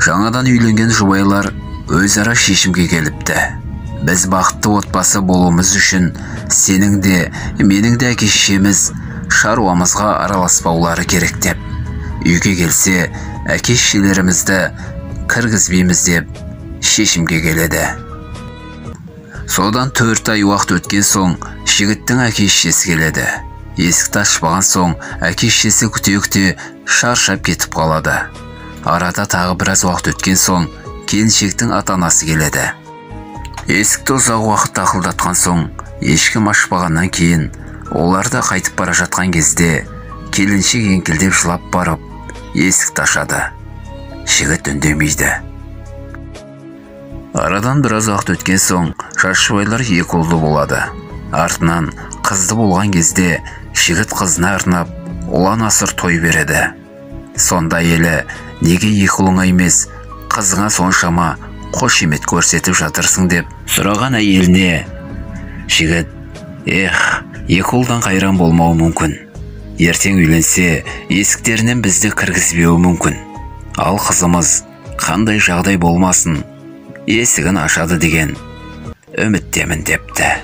Жаңадан үйленген жұбайлар өзара шешімге келіпті. Біз бақытты отбасы болуымыз үшін сенің де, менің де әке-шешеміз шаруамызға араласпаулары керек деп. Үйге келсе, әке-шешелерімізді кіргізбейміз деп шешімге келеді. Содан 4 ай уақыт өткен соң жігіттің әке-шешесі келеді. Есікті ашпаған соң әке-шешесі күте-күте шаршап кетіп қалады. Арада тағы біраз уақыт өткен соң келіншектің ата-анасы келеді. Есікті ұзақ уақыт тақылдатқан соң ешкім ашпағаннан кейін оларда қайтып бара жатқан кезде келіншек еңкілдеп жылап барып есікті ашады. Жігіт үндемейді. Арадан біраз уақыт өткен соң жас жұбайлар екі ұлды болады. Артынан қызды болған кезде жігіт қызына арнап ұлан-асыр той береді. Сонда елі неге екі ұлыңа емес қызыңа соншама қошемет көрсетіп жатырсың деп сұраған әйеліне жігіт, екі ұлдан қайран болмауы мүмкін. Ертең үйленсе есіктерінен бізді кіргізбеуі мүмкін. Ал қызымыз қандай жағдай болмасын есігін ашады деген үміттемін депті.